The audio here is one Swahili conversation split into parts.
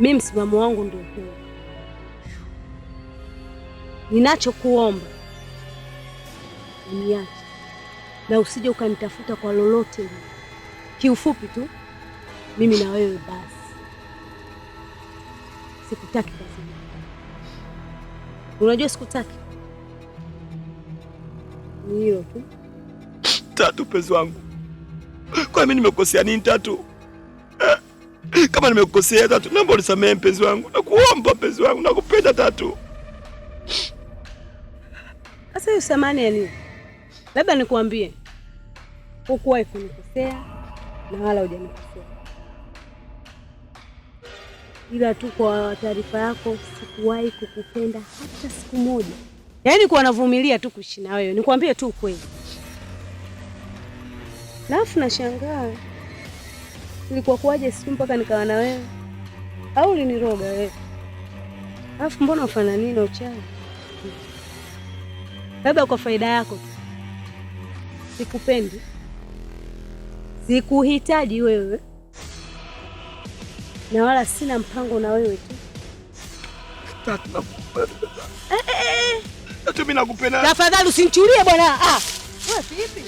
Mimi msimamo wangu ndio huu. Ninachokuomba uniache na usije ukanitafuta kwa lolote lile. Kiufupi tu mimi na wewe basi. Sikutaki kazi. Unajua sikutaki. Ni hilo tu. Tatu penzi wangu. Kwa mimi nimekosea nini Tatu? Kama nimekosea Tatu, naomba unisamehe penzi wangu. Nakuomba penzi wangu, nakupenda Tatu. Sasa hiyo samani ya nini? Labda nikuambie. Hukuwahi kunikosea na wala hujanikosea. Ila tu kwa taarifa yako sikuwahi kukupenda hata siku moja. Yaani kuwa navumilia tu kuishi na wewe. Nikwambie tu ukweli. Alafu nashangaa. Nilikuwa kuaje siku mpaka nikawa na wewe? Au uliniroga wewe? Alafu mbona ufana nini uchawi? Labda kwa faida yako tu. Sikupendi. Sikuhitaji wewe. Na wala sina mpango na wewe tu. Tatu nakupenda. Tatu mimi nakupenda. Tafadhali usinichurie bwana. Wewe vipi?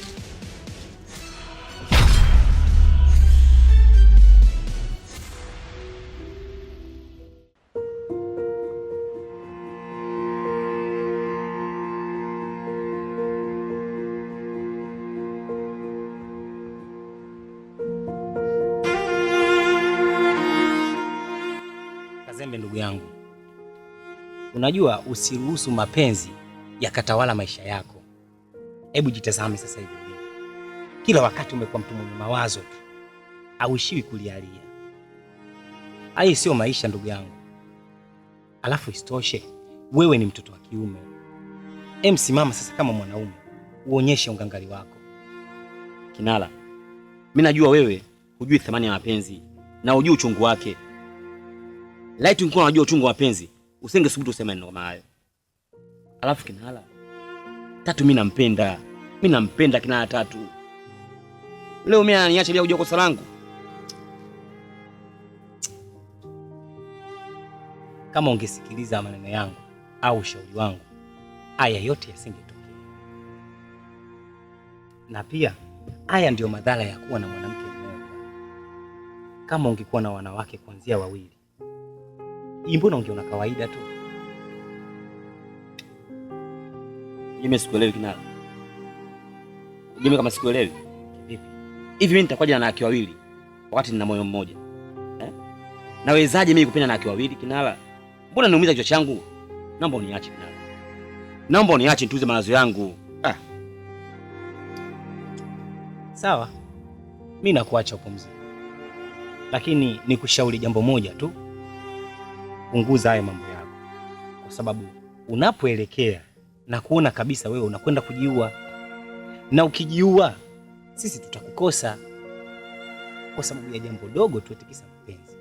Kazembe ndugu yangu, unajua usiruhusu mapenzi yakatawala maisha yako. Hebu jitazame sasa hivi. Kila wakati umekuwa mtu mwenye mawazo tu, hauishiwi kulialia. Haya sio maisha ndugu yangu. Alafu isitoshe, wewe ni mtoto wa kiume. Simama sasa kama mwanaume, uonyeshe ungangali wako. Kinala, mimi najua wewe hujui thamani ya mapenzi na hujui uchungu wake. Laiti ungekuwa unajua uchungu wa mapenzi, usingesubutu useme neno kama hayo. Alafu Kinala, Tatu mimi nampenda. Mimi nampenda Kinala Tatu. Leo mimi ananiacha bila kujua kosa langu. Kama ungesikiliza maneno yangu au ushauri wangu, haya yote yasingetokea. Na pia haya ndio madhara ya kuwa na mwanamke mmoja. Kama ungekuwa na wanawake kuanzia wawili, mbona ungeona kawaida tu? Mimi sikuelewi Kinala. Mimi kama sikuelewi. Vipi? Hivi mimi nitakwaje na wanawake wawili wakati nina moyo mmoja? Nawezaje mimi kupenda na wanawake wawili Kinala? Mbona niumiza kichwa changu? Naomba uniache Kinala. Naomba uniache nituze mawazo yangu. Sawa. Mimi nakuacha upumzike. Lakini nikushauri jambo moja tu. Punguza haya mambo yako. Kwa sababu unapoelekea na kuona kabisa wewe unakwenda kujiua. Na ukijiua sisi tutakukosa kwa sababu ya jambo dogo tu etikisa mapenzi.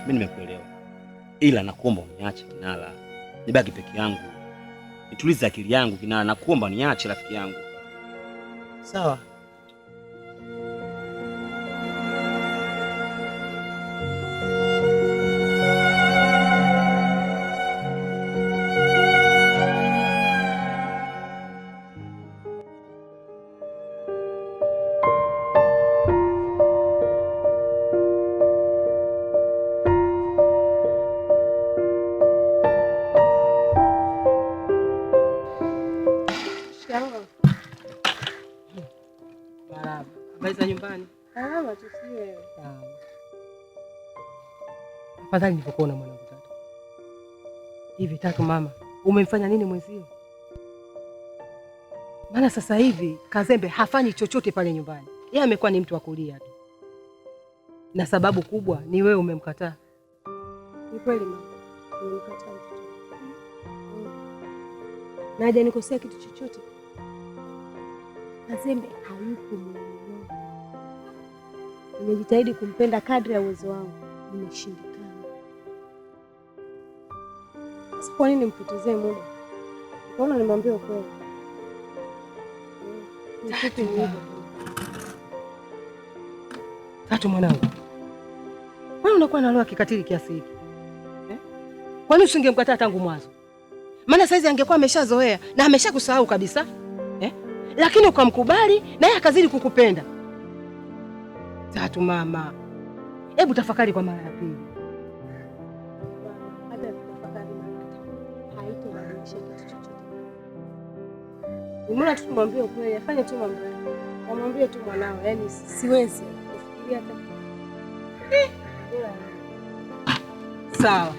Mimi nimekuelewa. Ila nakuomba uniache Kinala. Nibaki peke yangu. Nitulize akili yangu Kinala, nakuomba niache rafiki yangu. Sawa. Nyumbani. Tusiwe. Afadhali nilipokuona mwanangu Tatu. Hivi Tatu mama, umemfanya nini mwenzio? Maana sasa hivi Kazembe hafanyi chochote pale nyumbani. Yeye amekuwa ni mtu wa kulia tu. Na sababu kubwa ni wewe umemkataa. Ni kweli mama. Nimemkataa mtoto. Na hajanikosea kitu chochote. Kazembe hayupo moyoni mwangu. Nimejitahidi kumpenda kadri ya uwezo wangu, nimeshindikana. Sasa kwa nini nimpotezee muda? Unaona nimwambie ukweli. Nikipi hivyo? Tatu mwanangu. Wewe unakuwa na roho kikatili kiasi hiki? Kwani usingemkataa tangu mwanzo? Maana saizi angekuwa ameshazoea na ameshakusahau kabisa. Lakini ukamkubali na yeye akazidi kukupenda. Tatu mama, hebu tafakari kwa mara ya pili. Hata tafakari haitobadilisha kitu chochote. Mbona tu mwambie ukweli, afanye tu mambo yake. Mwambie tu mwanao, yani siwezi kufikiria hata. Sawa.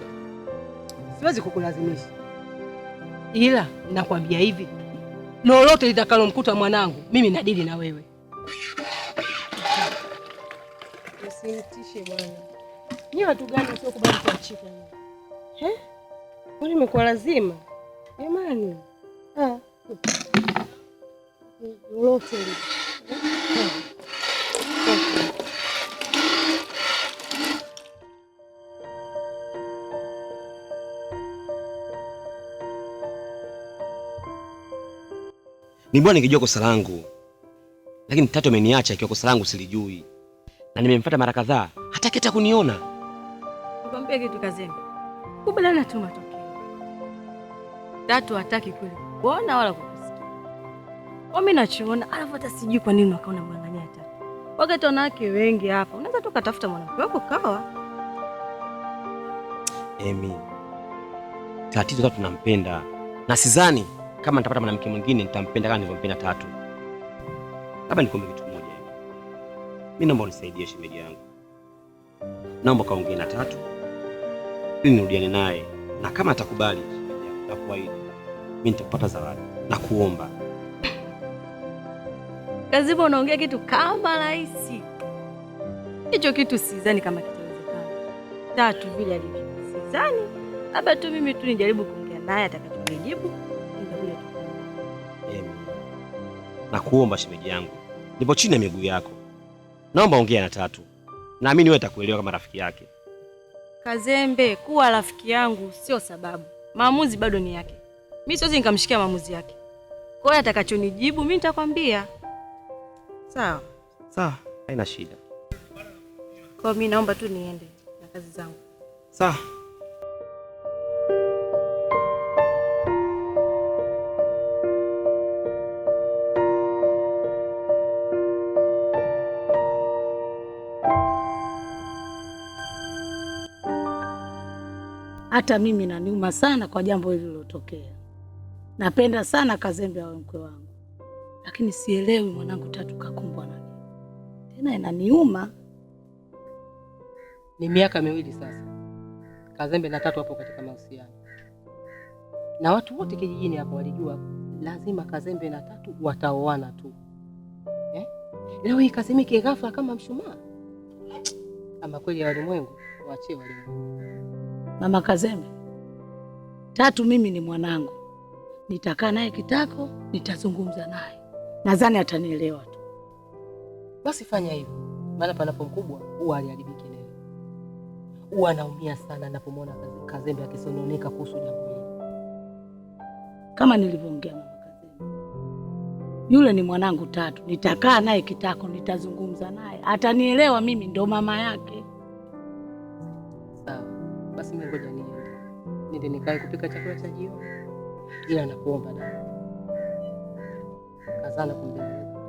Siwezi kukulazimisha. Ila nakwambia hivi, lolote litakalomkuta mwanangu, mimi nadili na wewe. Usinitishe bwana. Ni watu gani sio kubali kuachika hivi? Kwani imekuwa lazima? Jamani. Lolote. Ni bwana nikijua kosa langu. Lakini Tatu ameniacha ikiwa kosa langu silijui. Na nimemfuata mara kadhaa, hataki hata kuniona. Nikwambia kitu Kazembe. Kubaliana tu matokeo. Tatu hataki kweli kuona wala kukusikia. Mimi nachoona, alafu hata sijui kwa nini wakaona mwanania Tatu. Wakati wanawake wengi hapa, unaweza tu kutafuta mwanamke wako kawa. Emi. Tatizo Tatu nampenda. Na sidhani kama nitapata mwanamke mwingine nitampenda kama nilivyompenda Tatu. Labda nikwambie kitu kimoja hivi. Mimi naomba unisaidie shemeji yangu. Naomba kaongee na Tatu ili nirudiane naye, na kama atakubali shemeji yangu na kuahidi mimi nitapata zawadi na kuomba. Kazimbe unaongea kitu kama rahisi. Hicho kitu sidhani kama kitawezekana. Tatu vile alivyo. Sidhani. Labda tu mimi tu nijaribu kuongea naye atakachonijibu. Na kuomba shemeji yangu, nipo chini ya miguu yako. Naomba ongea na Tatu. Naamini wewe utakuelewa kama rafiki yake. Kazembe, kuwa rafiki yangu sio sababu. Maamuzi bado ni yake. Mimi siwezi nikamshikia maamuzi yake. Kwa hiyo atakachonijibu mimi nitakwambia. Sawa? Sawa, haina shida. Kwa mimi naomba tu niende na kazi zangu. Sawa. Hata mimi naniuma sana kwa jambo hili lilotokea. Napenda sana Kazembe awe mkwe wangu. Lakini sielewi mwanangu Tatu kakumbwa na nini. Tena inaniuma. Ni miaka 2 sasa. Kazembe na Tatu hapo katika mahusiano. Na watu wote kijijini hapo walijua lazima Kazembe na Tatu wataoana tu. Leo hii Kazimike ghafla kama mshumaa. Ama kweli ya walimwengu, waachie walimwengu. Mama Kazembe, Tatu mimi ni mwanangu. Nitakaa naye kitako, nitazungumza naye. Nadhani atanielewa tu. Basi fanya hivyo. Maana panapo mkubwa huwa aliharibiki leo. Huwa anaumia sana ninapomwona Kazembe akisononeka kuhusu jambo hili. Kama nilivyoongea mama Kazembe, yule ni mwanangu Tatu. Nitakaa naye kitako, nitazungumza naye. Atanielewa mimi ndo mama yake. Sawa. Basi mimi ngoja niende nikae kupika chakula cha jioni. Ila nakuomba dada. Kazana kumbembeleza.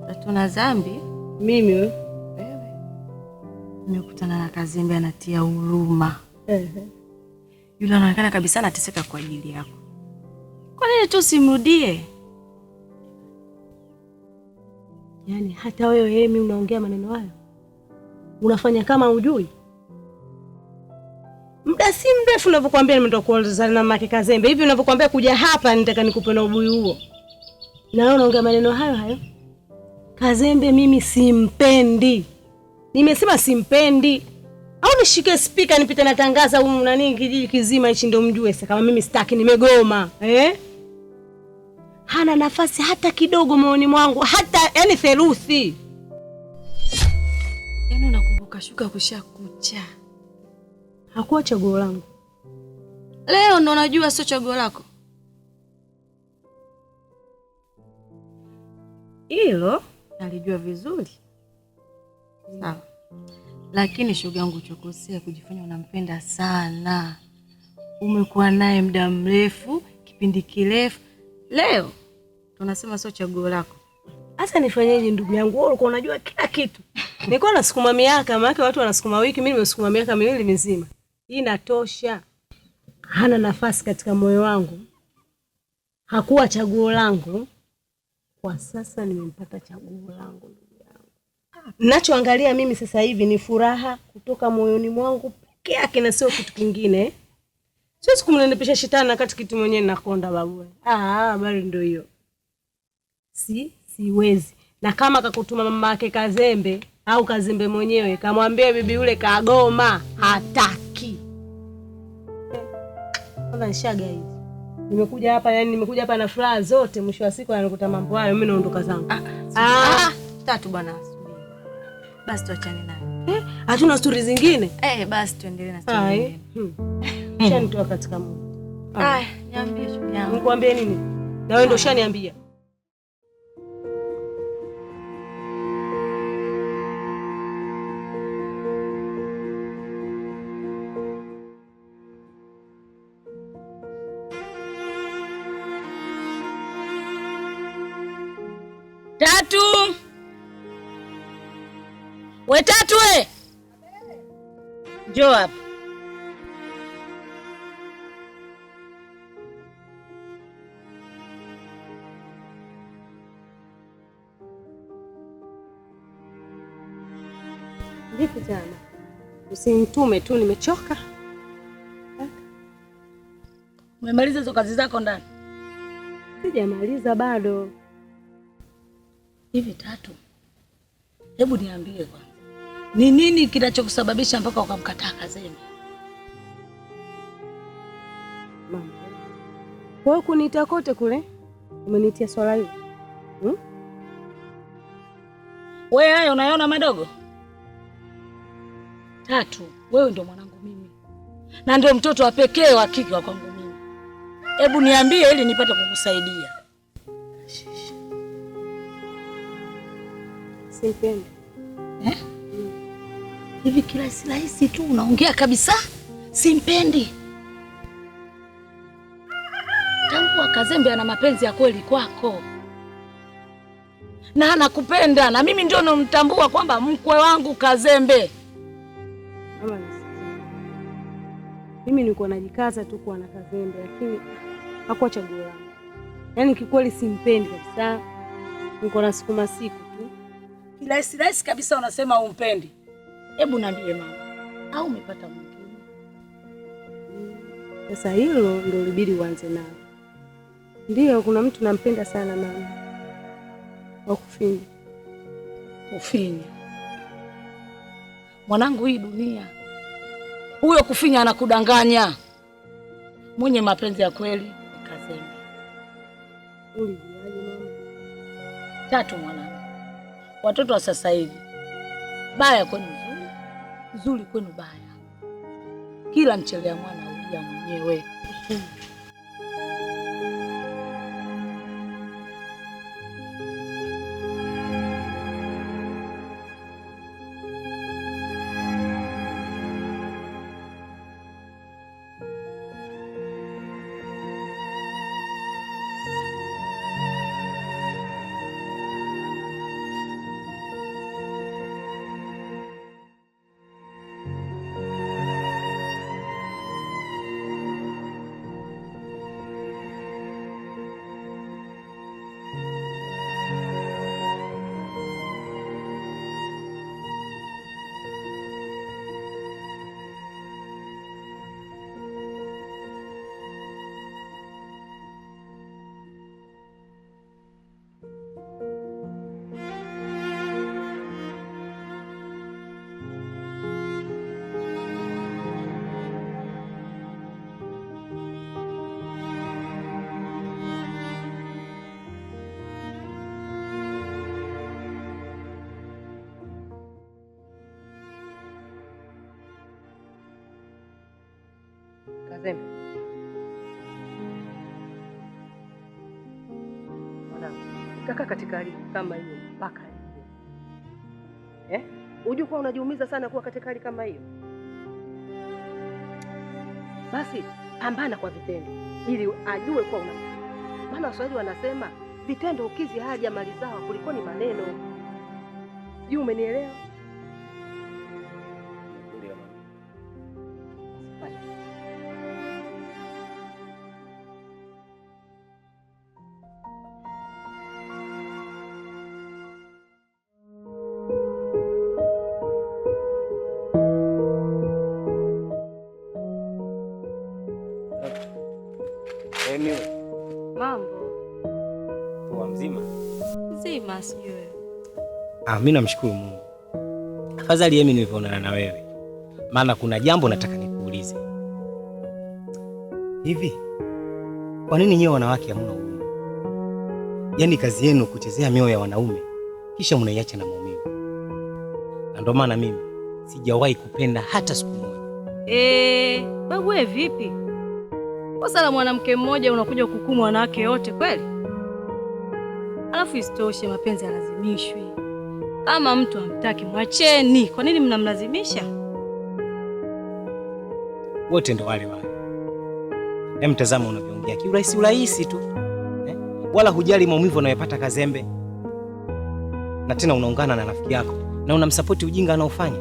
Hatuna dhambi. Mimi wewe nimekutana na Kazembe anatia huruma. Yule anaonekana kabisa anateseka kwa ajili yako. Kwa nini tu simrudie? Yaani hata wewe Emi unaongea maneno hayo? Unafanya kama hujui? Muda si mrefu ninavyokuambia nimetoka kuozana na mama Kazembe. Hivi ninavyokuambia kuja hapa nitaka nikupe na ubuyu huo. Na wewe unaongea maneno hayo hayo? Kazembe mimi simpendi. Nimesema simpendi. Au nishike speaker nipite natangaza huko na nini kijiji kizima hichi ndio mjue sasa kama mimi sitaki nimegoma. Hana nafasi hata kidogo moyoni mwangu, hata yani theluthi. Yaani unakumbuka ukashuka kushakucha. Hakuwa chaguo langu. Leo ndo najua sio chaguo lako. Hilo nalijua vizuri. Sawa. Lakini shoga yangu chokosea kujifanya unampenda sana. Umekuwa naye muda mrefu, kipindi kirefu. Leo tunasema sio chaguo lako. Sasa nifanyeje ndugu yangu? Wewe ulikuwa unajua kila kitu. Nilikuwa nasukuma miaka, maana watu wanasukuma wiki, mimi nimesukuma miaka miwili mizima. Hii inatosha. Hana nafasi katika moyo wangu. Hakuwa chaguo langu. Kwa sasa nimempata chaguo langu ndugu yangu. Ninachoangalia mimi sasa hivi ni furaha kutoka moyoni mwangu peke yake na sio kitu kingine. Siwezi kumnenepesha shetani wakati kitu mwenyewe nakonda babu. Habari ndio hiyo. Siwezi. Na kama kakutuma mama yake Kazembe au Kazembe mwenyewe kamwambia bibi yule kagoma hataki. Kwanza nishaga hizi. Nimekuja hapa na furaha zote, mwisho wa siku anakuta mambo hayo, mimi naondoka zangu. Tatu bwana subiri. Basi tuachane nayo. Hatuna stori zingine? Basi tuendelee na stori nyingine. Shanitoa katika Mungu. Niambie shughuli yangu. Nikwambie nini? Na wewe ndio ushaniambia. Tatu. We Tatu we. Njoo hapa. Vipi tena? Usinitume tu, nimechoka. Umemaliza hizo kazi zako ndani? Sijamaliza bado. Hivi Tatu, hebu niambie kwanza, ni nini kinachokusababisha mpaka ukamkataa Kazembe? Mama, wewe kuniita kote kule, umenitia swala hili. Wewe haya unaona madogo? Tatu, wewe ndio mwanangu mimi. Na ndio mtoto wa pekee wa kike wa kwangu mimi. Hebu niambie ili nipate kukusaidia. Simpendi. Hivi kila rahisi tu unaongea kabisa? Simpendi. Tambua Kazembe ana mapenzi ya kweli kwako. Na anakupenda na mimi ndio namtambua kwamba mkwe wangu Kazembe. Mama, mimi nilikuwa najikaza tu kuwa na Kazembe lakini hakuwa chaguo langu. Yaani kikweli simpendi kabisa. Niko nasukuma siku tu. Kirahisi kabisa unasema umpendi. Hebu niambie mama, au umepata mwingine? Sasa hilo ndio libidi uanze nalo. Ndio kuna mtu nampenda sana mama. Wa Kufinya. Kufinya. Mwanangu, hii dunia. Huyo Kufinya anakudanganya. Mwenye mapenzi ya kweli ni Kazembe. Ulijuaje mama? Tatu mwanangu. Watoto wa sasa hivi. Baya kwenu nzuri, nzuri kwenu baya. Kila mchelea mwana ulia mwenyewe. Kazembe. Mwanangu, utakaa katika hali kama hiyo mpaka lini? Unajua kuwa unajiumiza sana kuwa katika hali kama hiyo. Basi pambana kwa vitendo ili ajue kuwa una. Maana Waswahili wanasema vitendo ukizi haja mali zao kuliko ni maneno. Sijui umenielewa? Ndio mama. Mambo Poa, mzima? mzima, sijui wewe. Mimi namshukuru Mungu. Afadhali mimi nilivyoonana na wewe, maana kuna jambo nataka nikuulize. Hivi kwa nini nyewe wanawake hamna huruma? Yaani kazi yenu kuchezea mioyo ya wanaume kisha mnaiacha na maumivu. Na ndio maana mimi sijawahi kupenda hata siku moja. Babu wewe vipi? Kosa la mwanamke mmoja unakuja kuhukumu wanawake wote kweli? Alafu isitoshe mapenzi yalazimishwi. Kama mtu hamtaki mwacheni. Kwa nini mnamlazimisha? Wote ndo wale wale. Mtazama unavyoongea kiurahisi tu. Wala hujali maumivu unayopata Kazembe. Na tena unaungana na rafiki yako na unamsupport ujinga anaofanya.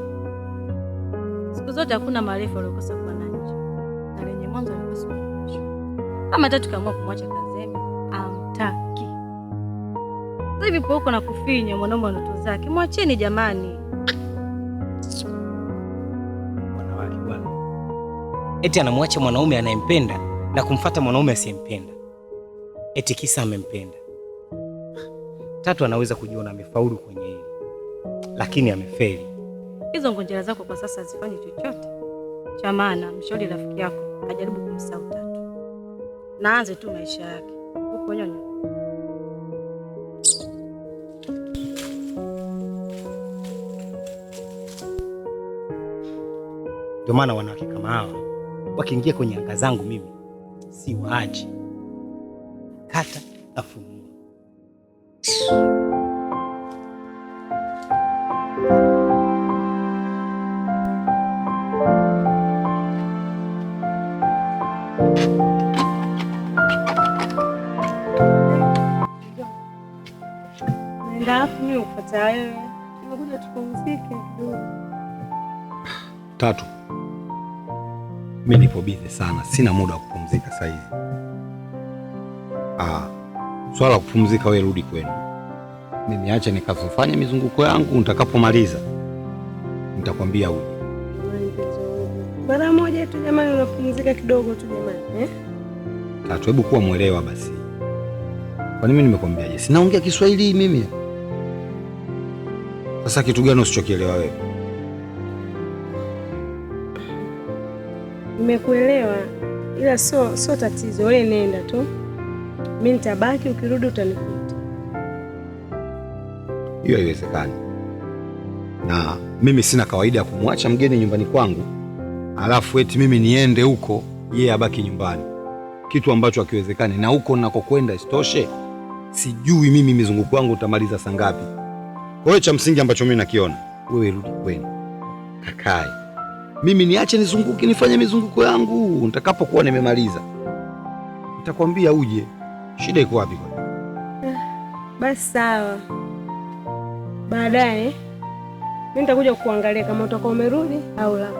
Siku zote hakuna maarifa aliyokosa kwa nje. Na lenye mwanzo alikosa mwisho. Kama Tatu kaamua kumwacha Kazembe, amtaki. Sasa hivi poko na kufinya mwanaume ndoto zake. Mwacheni jamani. Wanawake bwana. Eti anamwacha mwanaume anayempenda na kumfuata mwanaume asiyempenda. Eti kisa amempenda. Tatu anaweza kujiona amefaulu kwenye hili, lakini amefeli. Hizo ngonjera zako kwa sasa hazifanyi chochote. Cha maana mshauri rafiki yako ajaribu kumsahau Tatu. Naanze tu maisha yake. Huko nyonyo. Ndio maana wanawake kama hawa wakiingia kwenye anga zangu mimi si waaji. Kata afunua. Naenda hapo mimi kupata wewe. Tumekuja tupumzike kidogo. Tatu, mimi nipo busy sana, sina muda wa kupumzika sasa hivi. Swala la kupumzika wewe rudi kwenu. Mimi acha nikafanya mizunguko yangu, nitakapomaliza nitakwambia uje. Mara moja tu jamani, unapumzika kidogo tu jamani. Tatu, hebu kuwa mwelewa basi. Kwa nini nimekwambia je? Sinaongea Kiswahili mimi. Sasa kitu gani usichokielewa wewe? Nimekuelewa, ila sio tatizo. Wewe nenda tu, mimi nitabaki, ukirudi utanikuta. Hiyo haiwezekani. Na mimi sina kawaida ya kumwacha mgeni nyumbani kwangu, alafu eti mimi niende huko yeye abaki nyumbani, kitu ambacho hakiwezekani. Na huko ninakokwenda isitoshe, sijui mimi mizunguko yangu utamaliza saa ngapi. Kwa hiyo cha msingi ambacho mimi nakiona, wewe rudi kwenu kakae, mimi niache nizunguke, nifanye mizunguko yangu. Nitakapokuwa nimemaliza nitakwambia uje. Shida iko wapi kwa? Basi sawa, baadaye mimi nitakuja kuangalia kama utakuwa umerudi au la.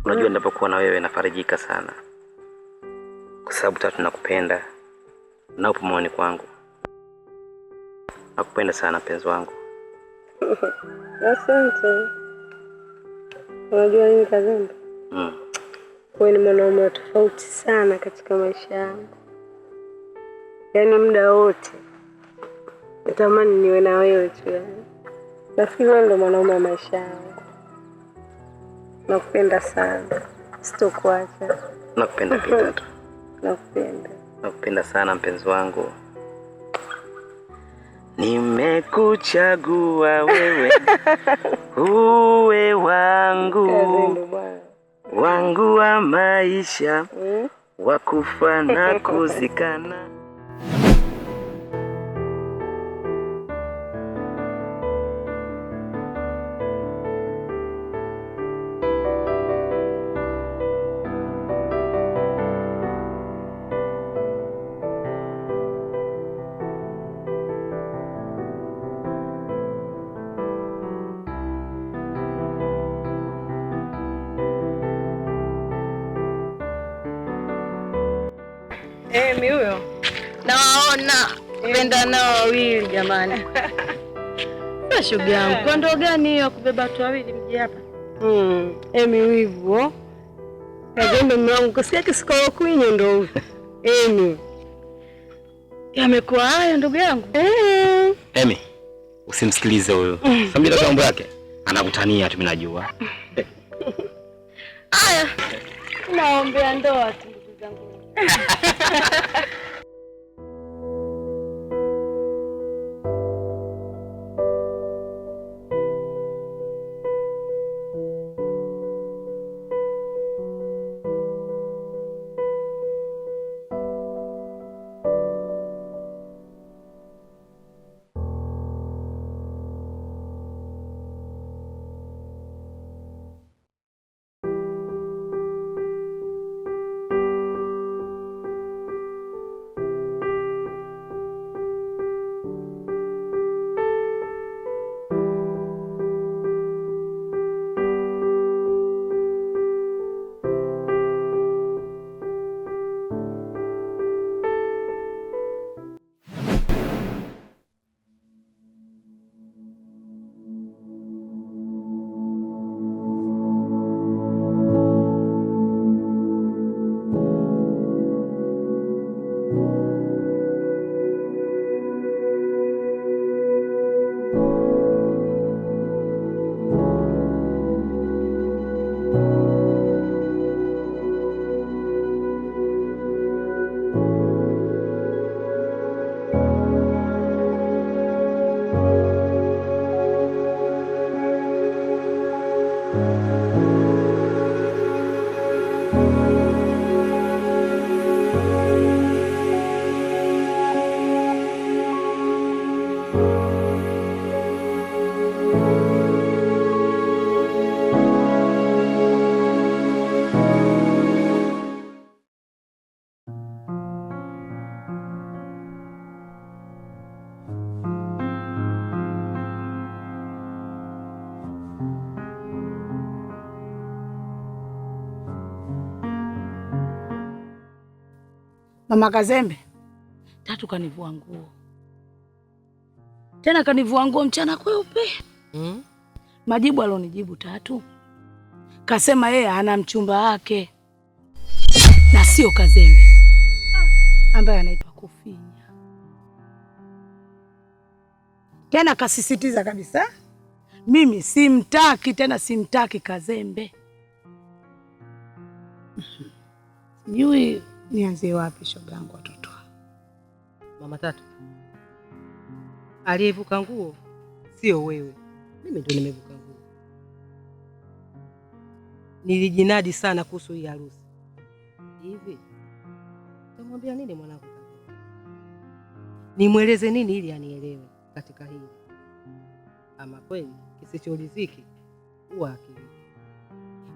Unajua ninapokuwa na wewe nafarijika sana, kwa sababu Tatu nakupenda na upo moyoni kwangu. Nakupenda sana mpenzi wangu. Asante. Unajua nini Kazembe? Wewe ni mwanaume tofauti sana katika maisha yangu. Yaani muda wote natamani niwe na wewe tu yani. Nafikiri wewe ndio mwanaume wa maisha yangu. Nakupenda sana. Sitokuacha. Nakupenda pia Tatu. Nakupenda. Nakupenda sana mpenzi wangu. Nimekuchagua wewe uwe wangu. Kazembe bwana. Wangu wa maisha wakufa na kuzikana. Mimi huyo nawaona penda nao wawili jamani. Sasa shughuli yangu kwa ndo gani hiyo kubeba watu wawili mje hapa? Emi wivu. Kazembe mwangu kasikia kisikao kwinyo ndo huyo. Emi. Yamekuwa haya ndugu yangu. Emi, usimsikilize huyo. Samjira mambo yake. Anakutania tu mimi najua. Haya. Naombea ndoa tu ndugu zangu. Mama Kazembe, Tatu kanivua nguo. Tena kanivua nguo mchana kweupe. Majibu alonijibu Tatu, kasema yeye ana mchumba wake na sio Kazembe ambaye anaitwa Kufinya. Tena kasisitiza kabisa, mimi simtaki, tena simtaki Kazembe. Sijui nianzie wapi shoga yangu watoto. Mama Tatu, aliyevuka nguo sio wewe, mimi ndo nimevuka nguo. Nilijinadi sana kuhusu hii harusi. Hivi tamwambia nini mwanangu? Nimweleze nini ili anielewe katika hili? Ama kweli kisichouliziki huwa akili.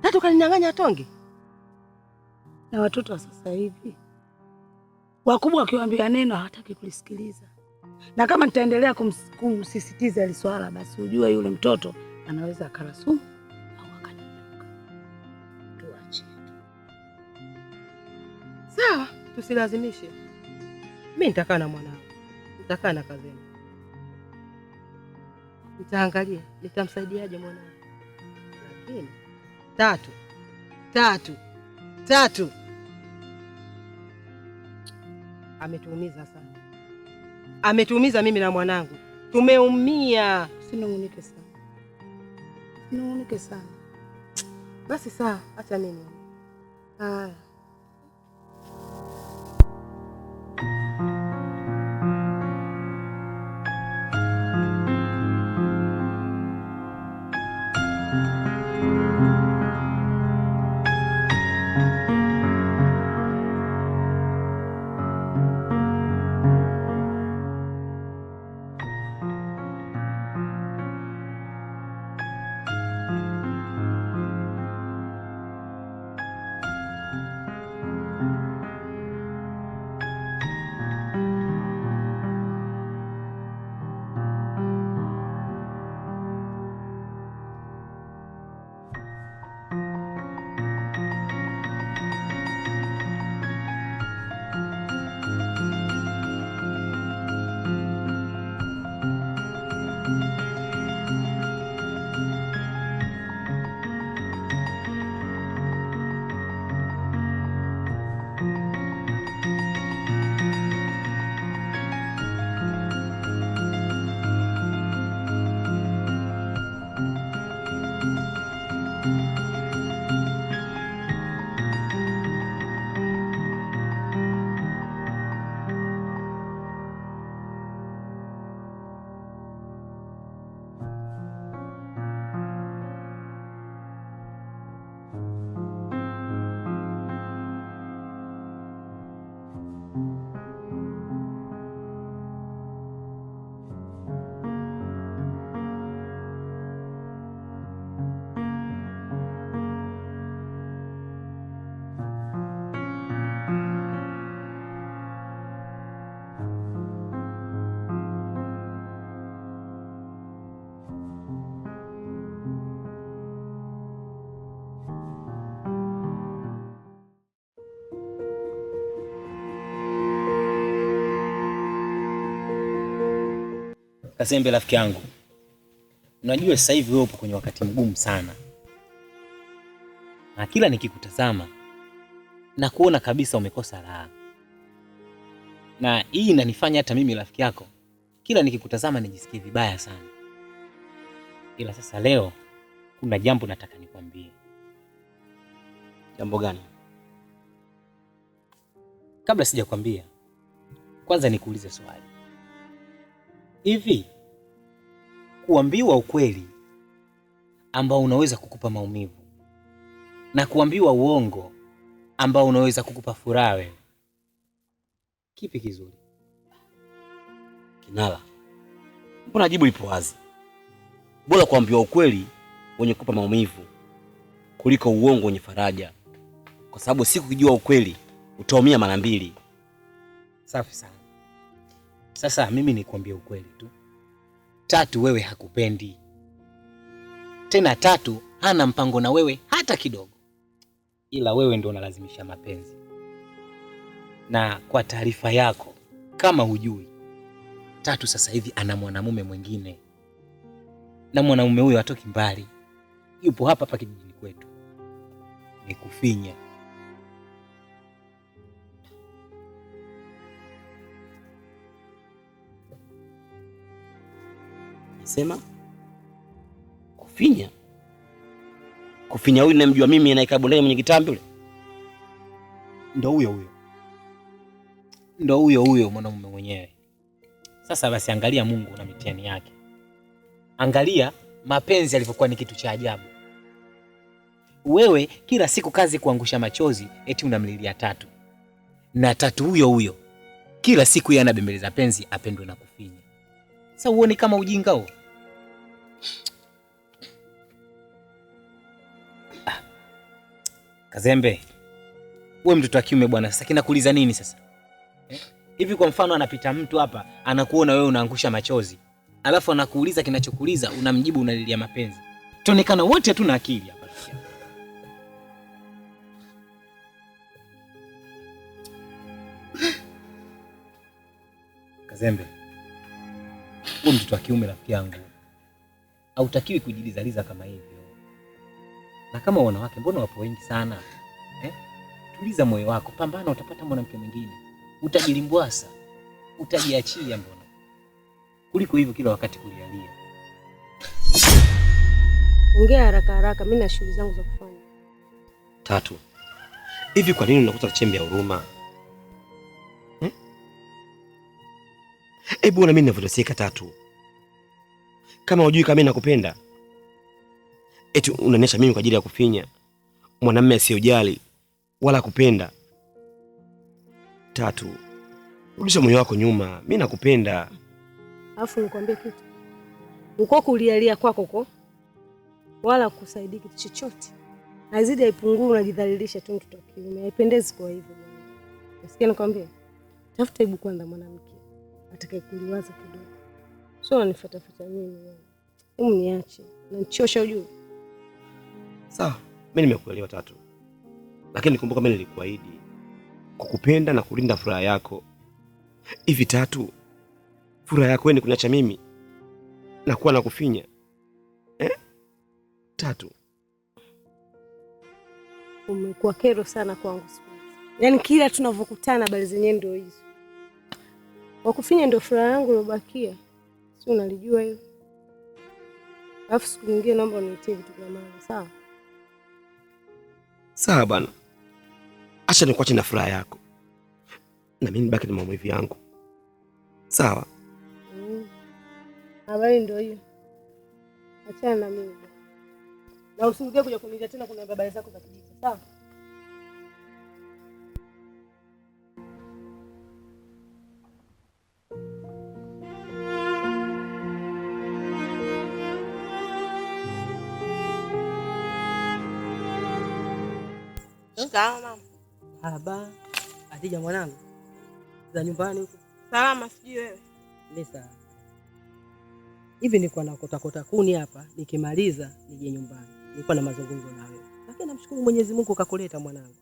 Tatu kaninyang'anya tonge. Na watoto wa sasa hivi wakubwa wakiwaambia neno hawataki kulisikiliza, na kama nitaendelea kumsisitiza hili swala, basi ujue yule mtoto anaweza akala sumu au akanyanyuka. Tuache. Sawa, tusilazimishe. Mimi nitakaa na mwanangu, nitakaa na Kazembe, nitaangalia nitamsaidiaje mwanangu. Lakini tatu ametuumiza sana, ametuumiza mimi na mwanangu, tumeumia. Sinungunike sana. Basi sawa, acha mimi. Haya. Kazembe rafiki yangu, unajua sasa hivi wewe upo kwenye wakati mgumu sana, na kila nikikutazama na kuona kabisa umekosa raha, na hii inanifanya hata mimi rafiki yako kila nikikutazama nijisikie vibaya sana. Ila sasa leo kuna jambo nataka nikwambie. Jambo gani? Kabla sijakwambia, kwanza nikuulize swali. Hivi kuambiwa ukweli ambao unaweza kukupa maumivu na kuambiwa uongo ambao unaweza kukupa furaha, wewe kipi kizuri? Kinala, mbona jibu lipo wazi? Bora kuambiwa ukweli wenye kukupa maumivu kuliko uongo wenye faraja, kwa sababu siku ukijua ukweli utaumia mara mbili. Safi sana. Sasa mimi nikwambie ukweli tu, Tatu wewe hakupendi tena. Tatu hana mpango na wewe hata kidogo, ila wewe ndio unalazimisha mapenzi. Na kwa taarifa yako, kama hujui, Tatu sasa hivi ana mwanamume mwingine, na mwanamume huyo hatoki mbali, yupo hapa hapa kijijini kwetu. Ni Kufinya. Sema Kufinya? Kufinya huyu ninamjua mimi, anayekaa bondeni mwenye kitambi yule? Ndio huyo mwanamume mwenyewe. Sasa basi angalia Mungu na mitihani yake. Angalia mapenzi yalivyokuwa ni kitu cha ajabu. Wewe kila siku kazi kuangusha machozi eti unamlilia Tatu. Na Tatu huyo kila siku yeye anabembeleza penzi apendwe na Kufinya. Sasa uone kama ujinga huo. Kazembe, wewe mtoto wa kiume bwana, sasa kinakuuliza nini sasa? Hivi kwa mfano anapita mtu hapa, anakuona wewe unaangusha machozi, alafu anakuuliza kinachokuuliza, unamjibu unalilia mapenzi. Tuonekana wote tuna akili hapa. Kazembe, wewe mtoto wa kiume rafiki yangu, hautakiwi kujilizaliza kama hivyo. Na kama wanawake mbona wapo wengi sana? Tuliza moyo wako, pambana, utapata mwanamke mwingine. Utajilimbwasa, utajiachia mbona. Kuliko hivyo kila wakati kulialia. Ongea haraka haraka, mimi na shughuli zangu za kufanya. Tatu. Hivi kwa nini unakuta chembe ya huruma? Hebu na mimi ninavyoteseka Tatu. Kama hujui kama mimi nakupenda, eti unaonyesha mimi kwa ajili ya kufinya mwanamume asiyojali wala kupenda. Tatu, rudisha moyo wako nyuma, mimi nakupenda. Alafu nikwambie kitu. Uko kulialia kwako huko wala kukusaidia kitu chochote. Hazidi haipungui, unajidhalilisha tu mtoto wa kiume. Haipendezi kwa hivyo bwana. Nasikia nikwambie. Tafuta hebu kwanza mwanamke atakayekuliwaza kidogo. Sio unanifuata mimi bwana. Hebu niache. Unanichosha ujue. Sawa, mimi nimekuelewa Tatu. Lakini kumbuka mimi nilikuahidi kukupenda na kulinda furaha yako. Hivi Tatu, furaha yako ni kuniacha mimi na kuwa na kufinya? Tatu, umekuwa kero sana kwangu siku hizi. Yaani kila tunavokutana habari zenyewe ndio hizo. Wakufinya ndio furaha yangu iliyobakia. Si unalijua hilo? Alafu siku nyingine naomba unitie vitu vya maana, sawa? Sawa bana. Acha nikuache na furaha yako. Na mimi nibaki na maumivu yangu. Sawa? Habari ndio hiyo. Achana na mimi. Na usirudie kuja kuniita tena kuna habari zako za kijiji, sawa? Sawa mama. Haba, Adija mwanangu. Za nyumbani huko. Salama, sijui wewe. Lesa. Hivi nilikuwa nakota kuni hapa, nikimaliza nije nyumbani. Nilikuwa na mazungumzo na wewe. Lakini namshukuru Mwenyezi Mungu kakuleta mwanangu.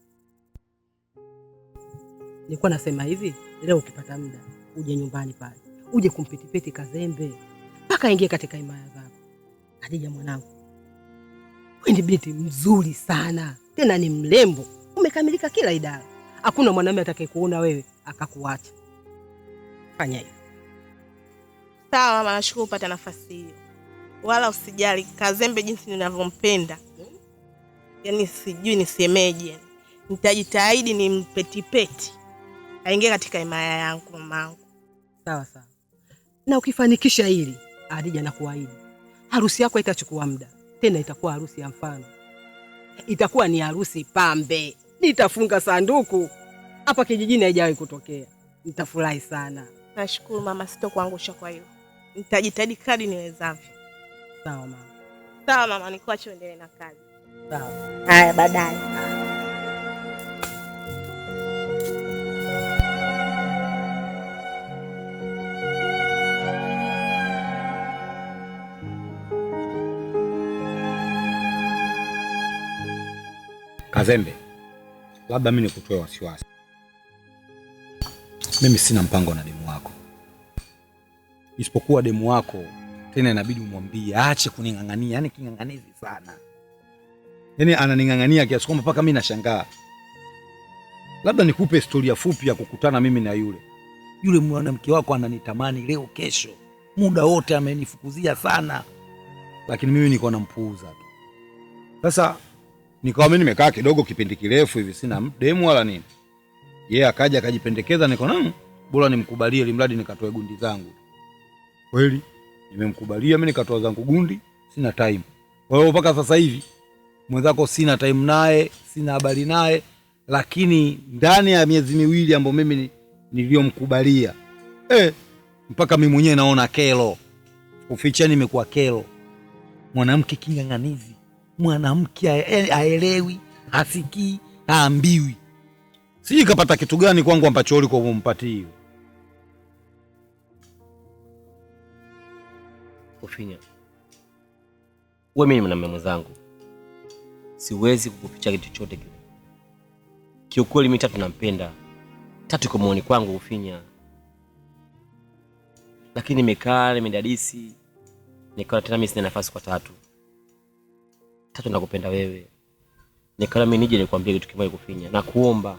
Nilikuwa nasema hivi, leo ukipata muda uje nyumbani pale. Uje kumpitipiti Kazembe mpaka aingie katika himaya zako. Adija mwanangu. Wewe ni binti mzuri sana. Tena ni mrembo. Umekamilika kila idara. Hakuna mwanamume atakayekuona wewe akakuacha. Fanya hivyo. Sawa mama, nashukuru kupata nafasi hiyo. Wala usijali Kazembe jinsi ninavyompenda. Yaani sijui nisemeje. Nitajitahidi nimpetipeti. Aingie katika himaya yangu mamangu. Sawa sawa. Na ukifanikisha hili, Adija nakuahidi, harusi yako itachukua muda. Tena itakuwa harusi ya mfano. Itakuwa ni harusi pambe. Nitafunga sanduku. Hapa kijijini haijawahi kutokea. Nitafurahi sana. Nashukuru mama, sitokuangusha kwa hiyo. Nitajitahidi kadri niwezavyo. Sawa mama. Sawa mama, nikuache uendelee na kazi. Sawa. Haya baadaye. Kazembe, labda mimi nikutoe wasiwasi. Mimi sina mpango na demu wako. Isipokuwa demu wako tena inabidi umwambie aache kuningangania, yani kinganganizi sana. Yaani ananingangania kiasi kwamba mpaka mimi nashangaa. Labda nikupe historia fupi ya kukutana mimi na yule. Yule mwanamke wako ananitamani leo kesho. Muda wote amenifukuzia sana. Lakini mimi niko nampuuza tu. Sasa nikawa mimi nimekaa kidogo kipindi kirefu hivi sina demu wala nini. Yeye akaja akajipendekeza, niko bora nimkubalie ili mradi nikatoe gundi zangu. Kweli nimemkubalia, mimi nikatoa zangu gundi, sina time. Kwa hiyo mpaka sasa hivi mwenzako sina time naye, sina habari naye, lakini ndani ya miezi miwili ambayo mimi niliyomkubalia mpaka mimi mwenyewe naona kero. Uficha nimekuwa kero. Mwanamke kinganganizi, mwanamke haelewi, hasikii, haambiwi. Siji kapata kitu gani kwangu ambacho uliko kumpatia. Kufinya. Wewe mimi na mama zangu. Siwezi kukuficha kitu chochote kile. Kiukweli mimi Tatu nampenda. Tatu kwa maoni kwangu Kufinya. lakini nimekaa nimedadisi, nikaona tena mimi sina nafasi kwa Tatu. Tatu nakupenda wewe. Nikaona mimi nije nikwambie kitu kimoja Kufinya. Na kuomba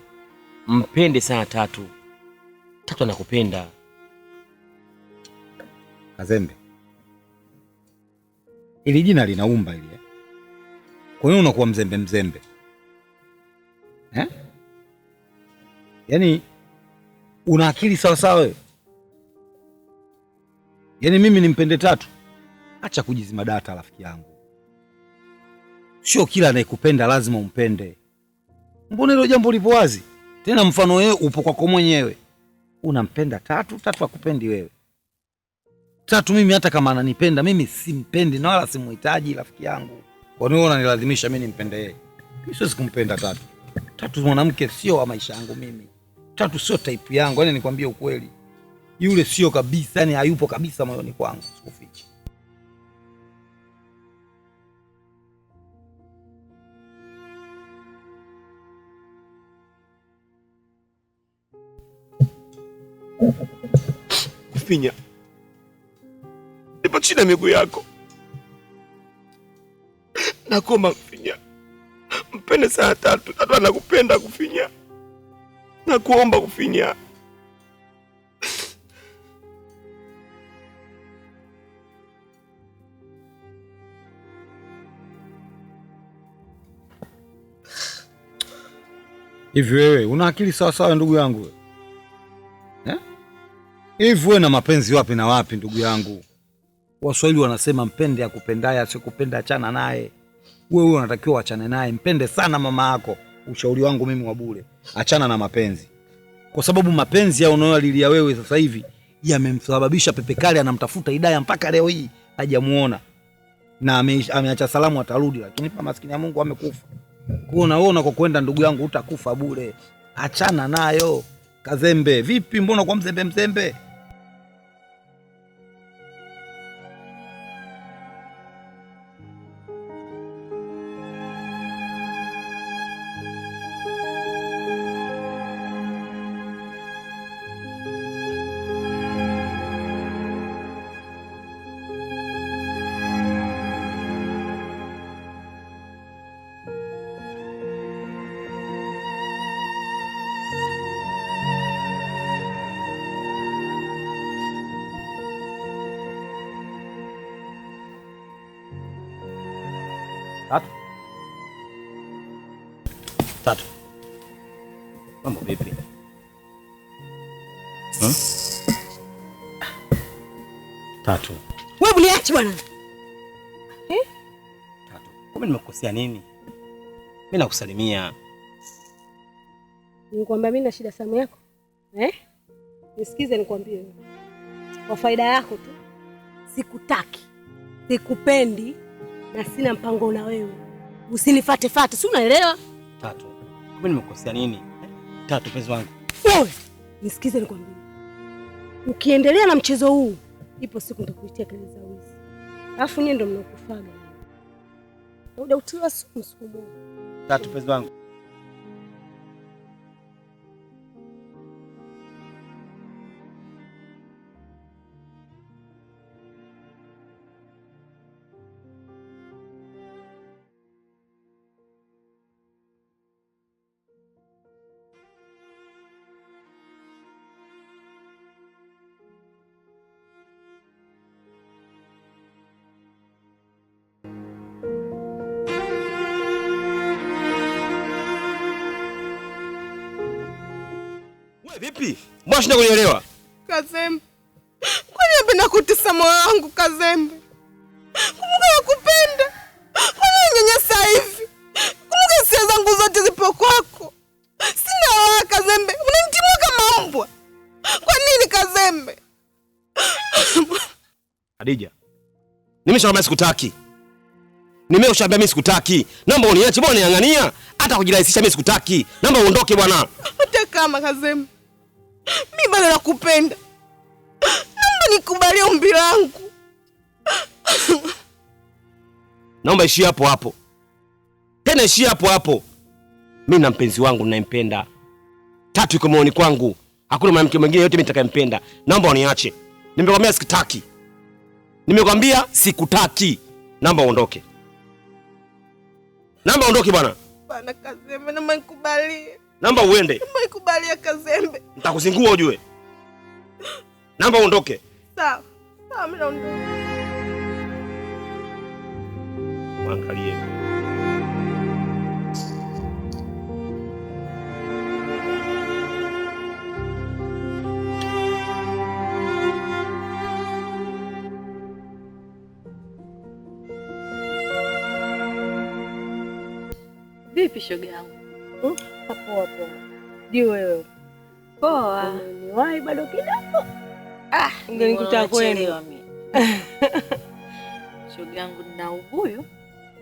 mpende sana Tatu. Tatu anakupenda. Kazembe, ili jina linaumba ile. Kwa nini unakuwa mzembe? Yaani una akili sawa wewe? Yaani mimi nimpende Tatu? Acha kujizima data rafiki yangu. Sio kila anayekupenda lazima umpende. Mbona hilo jambo lipo wazi? Tena mfano wewe upo kwako mwenyewe. Unampenda Tatu, Tatu akupendi wewe. Tatu mimi hata kama ananipenda mimi simpendi na wala simuhitaji rafiki yangu. Kwa nini unanilazimisha mimi nimpende yeye? Mimi siwezi kumpenda Tatu. Tatu mwanamke sio wa maisha yangu mimi. Tatu sio type yangu, yaani nikwambie ukweli. Yule sio kabisa, yani hayupo kabisa moyoni kwangu, sikufichi. Kufinya, nipo chini ya miguu yako. Nakuomba Kufinya, mpende sana Tatu. Tatu anakupenda Kufinya. Nakuomba Kufinya. Hivi wewe una akili sawa ndugu yangu? Hivi wewe na mapenzi wapi na wapi ndugu yangu? Waswahili wanasema mpende akupendaye, asikupenda achana naye. Wewe unatakiwa achane naye, mpende sana mama yako. Ushauri wangu mimi wa bure, achana na mapenzi. Kwa sababu mapenzi ya unayolilia wewe sasa hivi yamemsababisha Pepe Kale anamtafuta Hidaya mpaka leo hii hajamuona. Na ameacha salamu atarudi, lakini pa maskini ya Mungu amekufa. Unaona kwa kwenda ndugu yangu utakufa bure. Achana nayo. Kazembe, vipi mbona kwa mzembe? Tatu. Mambo vipi? Tatu. Wewe uniache bwana. Tatu. Kumbe nimekukosea nini? Mimi nakusalimia. Nikwambia mimi na shida samu yako. Nisikize nikwambie. Kwa faida yako tu. Sikutaki. Sikupendi na sina mpango na wewe. Usinifuate, si unaelewa? Tatu. Kumbe nimekukosea nini? Tatu penzi wangu. Wewe, nisikize nikwambie. Ukiendelea na mchezo huu, ipo siku nitakuitia kelele za wizi. Alafu nyie ndio mnakufaga. Muda utiwa siku moja. Tatu penzi wangu. Vipi? Mbona shida kunielewa? Kazembe, kwani unapenda kutesa moyo wangu Kazembe? Kumbuka nakupenda. Kwani unanyanyasa hivi? Kumbuka hisia zangu zote zipo kwako. Sina raha Kazembe, unanitimua kama mbwa. Kwa nini Kazembe? Hadija, nimeshakwambia sikutaki. Nimeshakwambia mimi sikutaki. Naomba uniache, mbona unang'ang'ania? Hata kujirahisisha mimi sikutaki. Naomba uondoke bwana. Hata kama Kazembe, mimi bado nakupenda. Naomba nikubalie ombi langu. Naomba ishia hapo hapo. Tena ishia hapo hapo. Mimi na mpenzi wangu ninampenda. Tatu yuko moyoni kwangu. Hakuna mwanamke mwingine yote mimi nitakayempenda. Naomba uniache. Nimekwambia sikutaki. Nimekwambia sikutaki. Naomba uondoke. Naomba uondoke bwana. Bana Kazembe, naomba nikubalie. Naomba uende. Naomba nikubalie Kazembe. Nitakuzingua ujue. Naomba uondoke. Sawa. Sawa, mimi naondoka. Angalie. Vipi shoga yangu? Hapo hapo. Ndio wewe. Poa. Niwahi bado kidogo. Ungenikuta kwenu. Shoga yangu na ubuyu.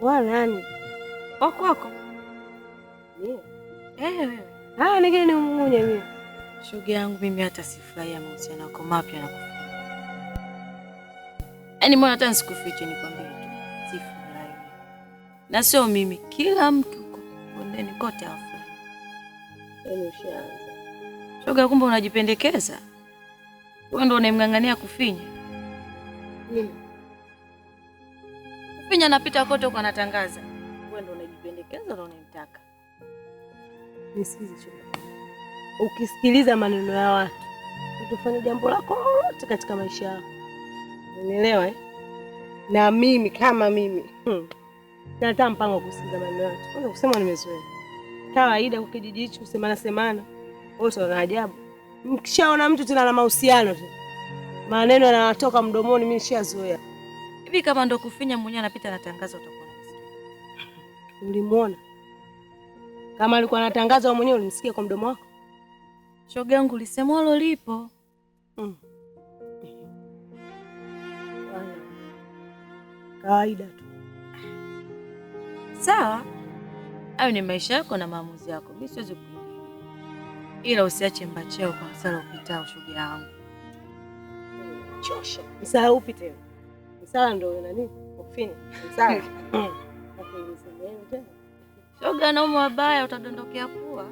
Wa nani? Wako. Ndio. Wewe. Ningine mmoja mimi. Shoga yangu mimi hata sifurahia mahusiano yako mapya na kuficha. Yaani mbona hata nisikufiche nikwambie tu. Sifurahi. Na sio mimi, kila mtu bondeni kote afurahi. Ushaanza. Shoga, kumbe unajipendekeza? Wewe ndio unamng'ang'ania kufinya. Nini? Kufinya anapita kote huko anatangaza. Wewe ndio unajipendekeza na unamtaka. Nisikize shoga. Ukisikiliza maneno ya watu, utafanya jambo lako lolote katika maisha yako. Unielewa Na mimi kama mimi. Nataka mpango wa kusikiliza maneno ya watu. Kwanza kusema nimezoea. Kawaida kwa kijiji hicho semana. Wote wana ajabu. Mkishaona mtu tena na mahusiano tu, maneno yanatoka mdomoni, mimi nishazoea. Hivi kama ndo kufinya mwenyewe anapita anatangaza utakuwa unasikia. Ulimuona? Kama alikuwa anatangaza mwenyewe ulimsikia kwa mdomo wako? Shoga yangu lisemwalo lipo. Kawaida tu. Sawa. Hayo ni maisha yako na maamuzi yako. Mimi siwezi kuingilia. Ila usiache mbacheo kwa msala upitao shoga yangu. Chosha. Msala upi tena? Msala ndio nani? Kufinya. Msala. Shoga na umo wabaya utadondokea pua.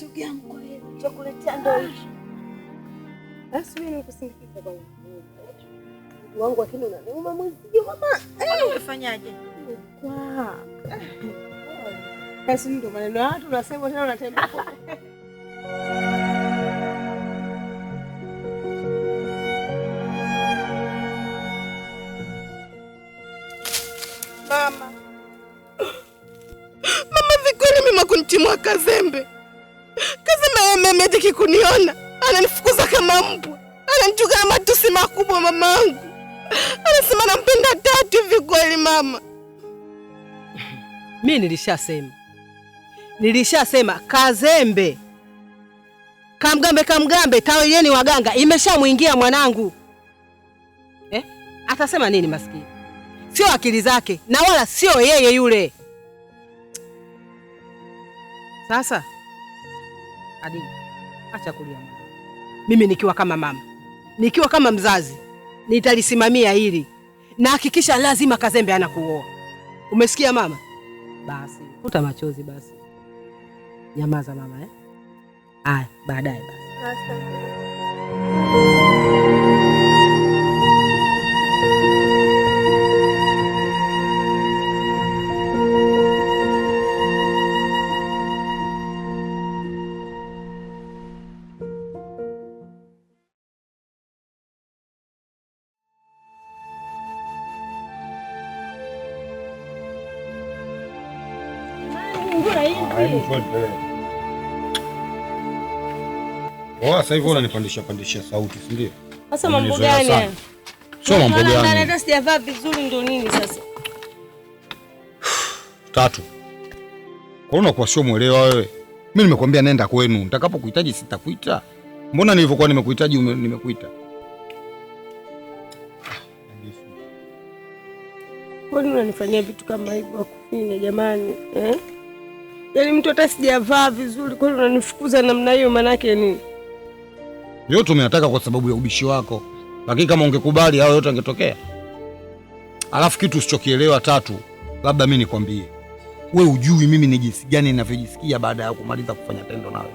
Shoga yangu wewe, chokoleti ndio hicho. Basi mimi nikusindikiza bwana. Wangu akini unaniuma mwezio mama. Umefanyaje? Kwa. Basi ndio maneno ya watu unasema tena unatembea. Mama. Mama vikweli mimi kuntimua Kazembe. Kazembe amemediki kuniona. Ananifukuza kama mbwa. Ananitukana matusi makubwa mamangu. Anasema nampenda Tatu hivi kweli mama. Mimi nilishasema Kazembe. Kamgambe tawiyeni waganga imeshamuingia mwanangu. Atasema nini maskini? Sio akili zake na wala sio yeye yule. Sasa Adi, acha kulia mama. Mimi nikiwa kama mama, nikiwa kama mzazi, nitalisimamia hili. Na hakikisha lazima Kazembe anakuoa. Umesikia mama? Basi, futa machozi basi. Nyamaza mama Haya, baadaye basi. Asante. Sasa hivi unanipandisha sauti, si ndio? Sasa mambo gani? Sio mambo gani? Hata sijavaa vizuri ndio nini sasa? Tatu. Kwa nini unakuwa sio muelewa wewe? Mimi nimekwambia nenda kwenu. Nitakapokuhitaji sitakuita. Mbona nilivyokuwa nimekuhitaji nimekuita? Kwa nini unanifanyia vitu kama hivyo kufinya jamani? Yaani mtu hata sijavaa vizuri, kwa nini unanifukuza namna hiyo, maana yake nini? Yote umenataka kwa sababu ya ubishi wako. Lakini kama ungekubali hao yote angetokea. Alafu kitu usichokielewa Tatu, labda mimi nikwambie. Wewe hujui mimi ni jinsi gani ninavyojisikia baada ya kumaliza kufanya tendo nawe.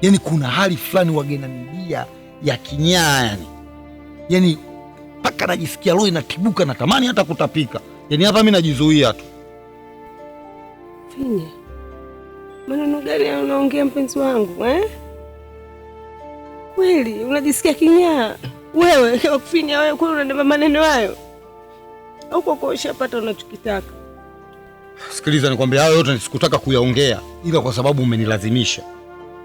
Yaani kuna hali fulani wagenanidia ya kinyaa yani mpaka najisikia roho inatibuka, natamani hata kutapika. Yaani hapa mimi najizuia tu. Finya, maneno gani unaongea mpenzi wangu Kweli unajisikia kinyaa wewe? Finya wewe kweli unanema maneno hayo? Au kwa ushapata unachokitaka? Sikiliza nikwambia, hayo yote nisikutaka kuyaongea, ila kwa sababu umenilazimisha.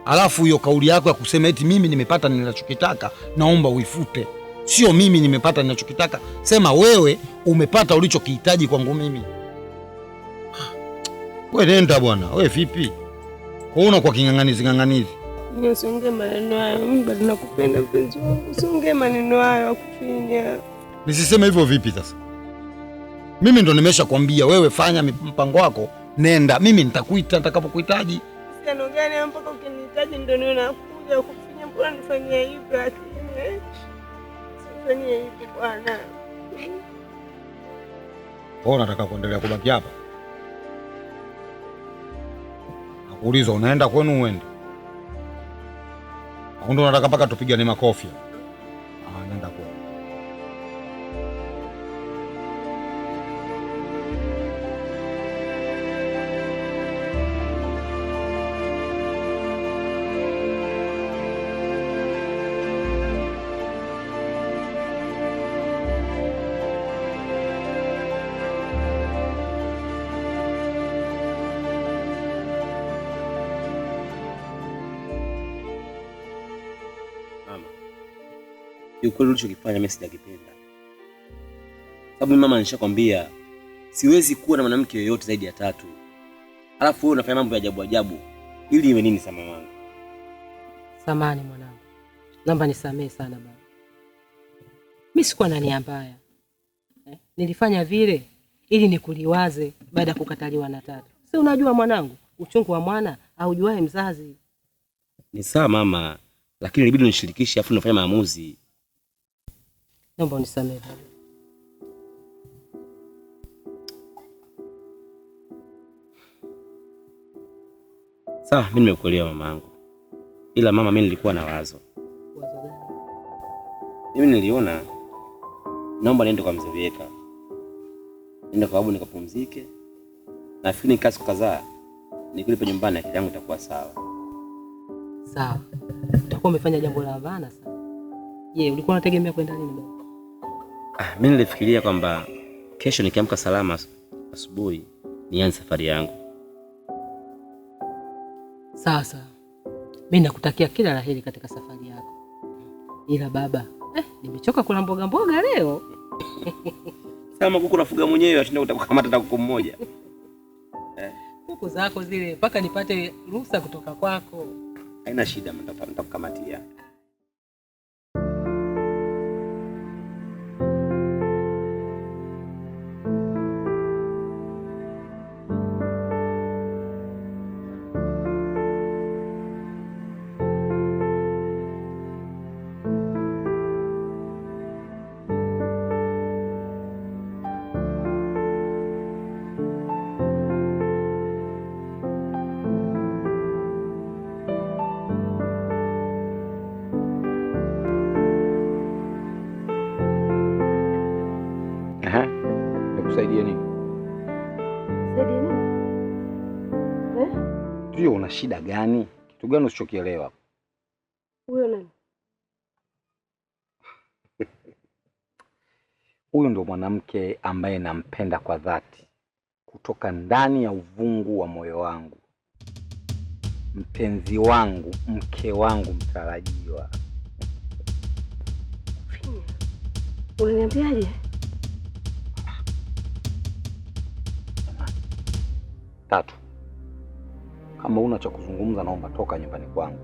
Alafu hiyo kauli yako ya kusema eti mimi nimepata ninachokitaka, naomba uifute. Sio mimi nimepata ninachokitaka, sema wewe umepata ulichokihitaji kwangu mimi. Wewe nenda bwana, wewe vipi? Kuona kwa king'ang'anizi. Usiongee maneno hayo, mimi bado nakupenda mpenzi wangu. Usiongee maneno hayo akufinya. Nisiseme hivyo vipi sasa? Mimi ndo nimeshakwambia wewe fanya mpango wako, nenda. Mimi nitakuita nitakapokuhitaji. Sasa gani mpaka ukinihitaji ndio niwe nakuja kufinya? Mbona nifanyie hivi lakini? Sifanyie hivi bwana. Wewe unataka kuendelea kubaki hapa? Nakuuliza unaenda kwenu uende? Au ndo unataka paka tupigane makofi? Nenda kwenu. Ukweli ulichokifanya mimi sijakipenda. Sababu mama nishakwambia siwezi kuwa na mwanamke yoyote zaidi ya 3. Alafu wewe unafanya mambo ya ajabu ajabu. Ili iwe nini sama wangu? Samahani mwanangu. Naomba nisamee sana baba. Mimi sikuwa na nia mbaya. Nilifanya vile ili nikuliwaze baada ya kukataliwa na 3. Si unajua mwanangu, uchungu wa mwana aujuae mzazi. Ni sawa mama, lakini ilibidi unishirikishe afu nifanye maamuzi. Naomba unisamehe baba. Sawa, mimi nimekuelewa mamangu. Ila mama, mimi nilikuwa na wazo. Wazo gani? Mimi niliona naomba niende kwa mzee Weka. Niende kwa babu nikapumzike. Nafikiri nikaa siku kadhaa nikilipo nyumbani akili yangu itakuwa sawa. Sawa. Utakuwa umefanya jambo la maana sana. Je, ulikuwa unategemea kwenda lini baba? Mimi nilifikiria kwamba kesho nikiamka salama asubuhi nianze safari yangu. Sasa mimi nakutakia kila laheri katika safari yako. Ila baba, nimechoka kula mboga leo. Sama kuku nafuga mwenyewe atinda utakukamata hata kuku mmoja. Kuku zako zile mpaka nipate ruhusa kutoka kwako. Haina shida, nitakukamatia. Nikusaidie nini? Saidie nini? Ndio, una shida gani? Kitu gani usichokielewa? Huyo nani? Huyu ndo mwanamke ambaye nampenda kwa dhati kutoka ndani ya uvungu wa moyo wangu. Mpenzi wangu, mke wangu mtarajiwa. Finya, unaniambiaje? 3. Kama una cha kuzungumza naomba toka nyumbani kwangu.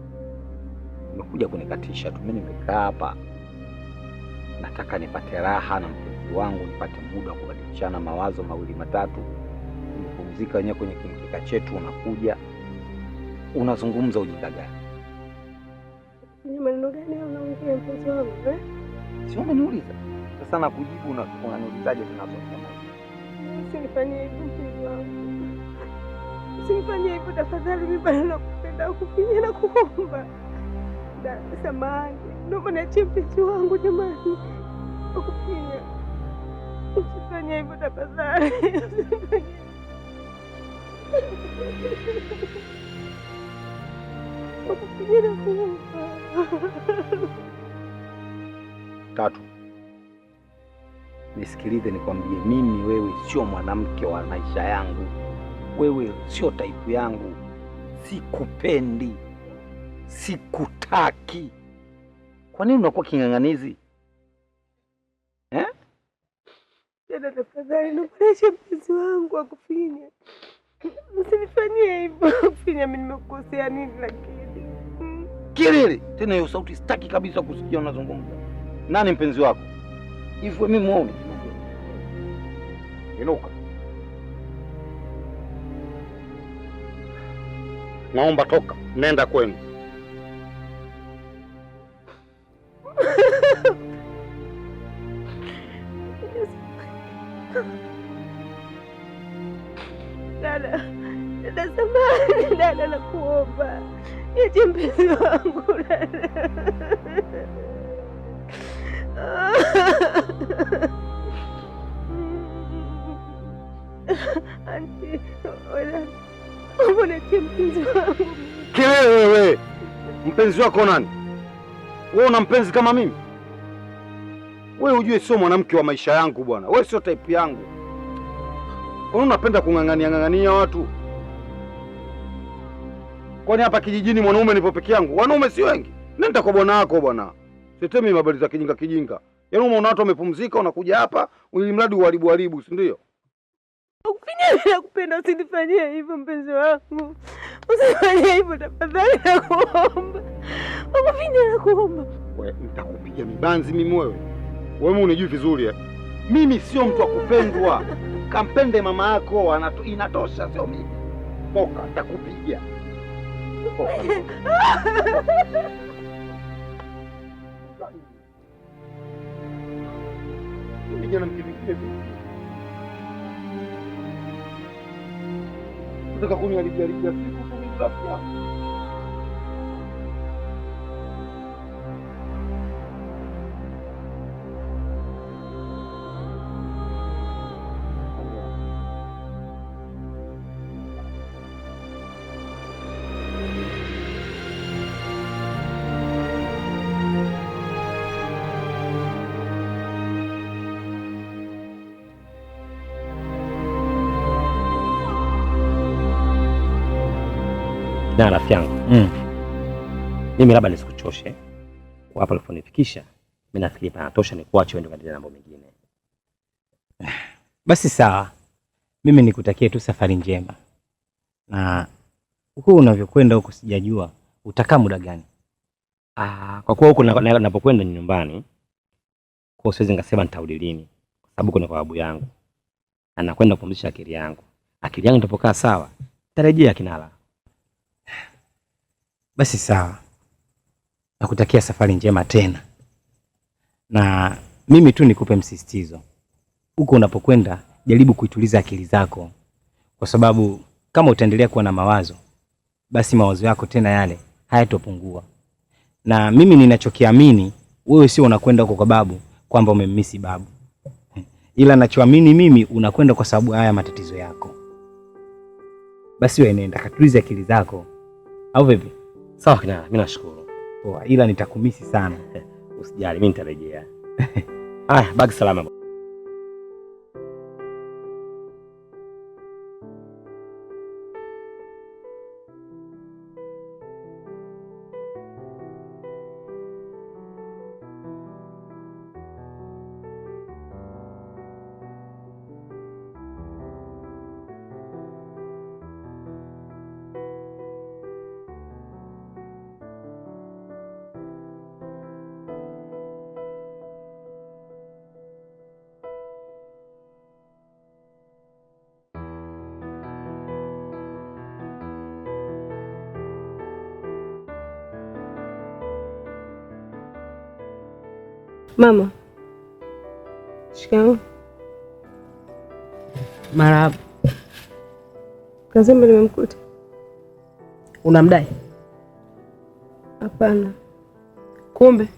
Umekuja kunikatisha tu. Mimi nimekaa hapa nataka nipate raha na mpenzi wangu, nipate muda wa kubadilishana mawazo 2 matatu. Nipumzika wenyewe kwenye kimkeka chetu, unakuja unazungumza ujinga gani? Ni maneno gani unaongea mpenzi wangu? Si umeniuliza? Sasa nakujibu unaniulizaje tena sasa? Usinifanyie hivyo mpenzi wangu. Usinifanyie hivyo tafadhali, mimi bado nakupenda, kufinya na kuomba. Samahani, naomba niachie mpenzi wangu jamani. Nakupigia. Usifanye hivyo tafadhali. Nakupigia na kuomba. Tatu, nisikilize nikwambie, mimi wewe sio mwanamke wa maisha yangu. Wewe sio taipu yangu. Sikupendi, sikutaki. Kwa nini unakuwa king'ang'anizi eh? Dada tafadhali, nakuacha mpenzi wangu akufinya. Usinifanyie hivyo kufinya, mimi nimekukosea nini? Lakini Kilele tena hiyo sauti sitaki kabisa kusikia unazungumza. Nani mpenzi wako? Hivyo mimi muone. Inuka. Naomba toka, nenda kwenu. Dada samahani, dada nakuomba. Niachie mpenzi wangu dada. Anti, niachie mpenzi wangu. Kilele wewe. Mpenzi wako nani? Wewe una mpenzi kama mimi? Wewe ujue sio mwanamke wa maisha yangu bwana. Wewe sio type yangu. Wewe unapenda kung'ang'ania watu. Kwani hapa kijijini mwanaume nipo peke yangu? Wanaume si wengi. Nenda kwa bwana wako bwana. Sitemi habari za kijinga. Yaani umeona watu wamepumzika unakuja hapa ili mradi uharibu, si ndio? Nakufinya, nakupenda, usinifanyie hivyo mpenzi wangu. Usinifanyie hivyo tafadhali, nakuomba. Nakufinya, nakuomba. Wewe nitakupiga mibanzi mimi wewe. Wewe unijui vizuri eh? Mimi sio mtu wa kupendwa. Kampende mama yako, inatosha, sio mimi. Poka, nitakupiga. Poka. Kijana mkimbikie vipi? Unataka kuniharibia siku tu mimi rafiki. Na rafiki yangu. Mimi labda nisikuchoshe. Hapo uliponifikisha, mimi nafikiri panatosha nikuache uende kaendelea na mambo mengine. Basi sawa. Mimi nikutakie tu safari njema. Na huko unavyokwenda huko sijajua utakaa muda gani? Kwa kuwa huko ninapokwenda nyumbani, kwa siwezi ngasema nitarudi lini, kwa sababu kuna kwa babu yangu. Anakwenda kupumzisha akili yangu. Akili yangu itapokaa sawa, tarejea Kinala. Basi sawa. Nakutakia safari njema tena. Na mimi tu nikupe msisitizo. Huko unapokwenda jaribu kuituliza akili zako. Kwa sababu kama utaendelea kuwa na mawazo, basi mawazo yako tena yale hayatopungua. Na mimi ninachokiamini, wewe sio unakwenda huko kwa babu kwamba umemmisi babu. Ila ninachoamini mimi unakwenda kwa sababu haya matatizo yako. Basi wewe nenda katuliza akili zako. Au vipi? Sawa Kinala, mimi nashukuru. Poa, ila nitakumisi sana. Usijali, mimi nitarejea. Baki salama. Mama. Shikamoo. Marahaba. Kazembe nimemkuta. Unamdai? Hapana. Kumbe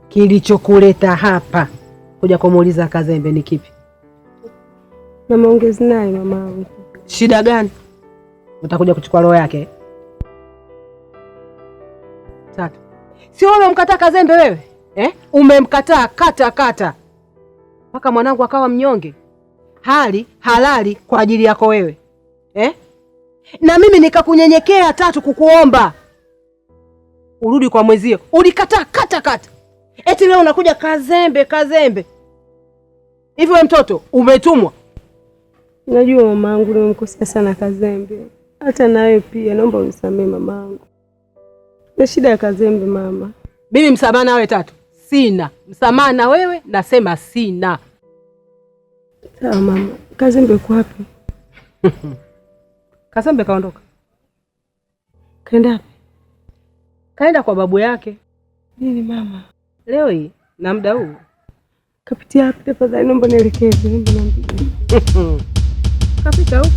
kilichokuleta hapa kuja kumuuliza Kazembe ni kipi? Na maongezi naye mamangu. Shida gani? Utakuja kuchukua roho yake? Tatu. Sio wewe umkataa Kazembe wewe? Umemkataa kata mpaka mwanangu akawa mnyonge, hali halali kwa ajili yako wewe na mimi nikakunyenyekea Tatu kukuomba urudi kwa mwezio, ulikataa kata. Eti leo unakuja Kazembe. Hivi wewe mtoto umetumwa? Najua mamangu nimemkosea sana Kazembe. Hata nawe pia naomba unisamehe mamangu. Na shida ya Kazembe mama. Mimi msamaha na wewe Tatu sina. Msamaha na wewe nasema sina. Sawa mama. Kazembe yuko wapi? Kazembe kaondoka. Kaenda wapi? Kaenda kwa babu yake. Nini mama? Leo hii na muda huu. Kapitia wapi tafadhali, naomba nielekeze, naomba niambie. Kapita huko.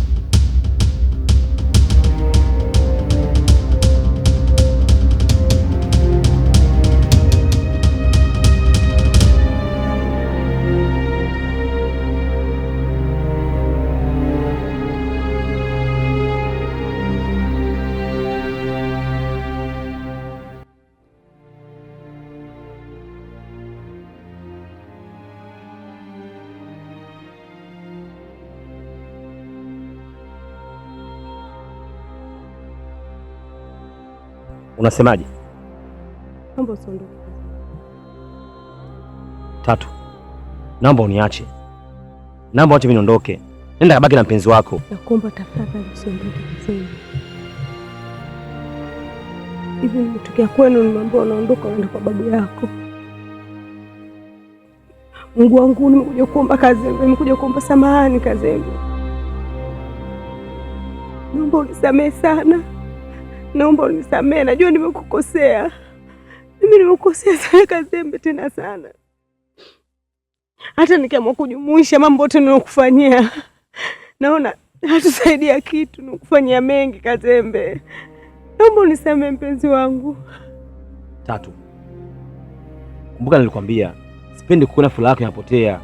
Unasemaje? Naomba usiondoke. Tatu, naomba uniache. Naomba acha mimi niondoke. Nenda kabaki na mpenzi wako. Nakuomba tafadhali usiondoke Kazembe. Hivi nimetokea kwenu nimeambiwa unaondoka unaenda kwa babu yako. Mungu wangu nimekuja kuomba Kazembe, nimekuja kuomba samahani Kazembe. Naomba unisamehe sana. Naomba unisamehe, najua nimekukosea. Mimi nimekukosea sana Kazembe, tena sana. Hata nikiamua kujumuisha mambo yote ninayokufanyia, naona hatusaidia kitu, nikufanyia mengi Kazembe. Naomba unisamehe mpenzi wangu. Tatu, kumbuka nilikwambia sipendi kuona furaha yako inapotea.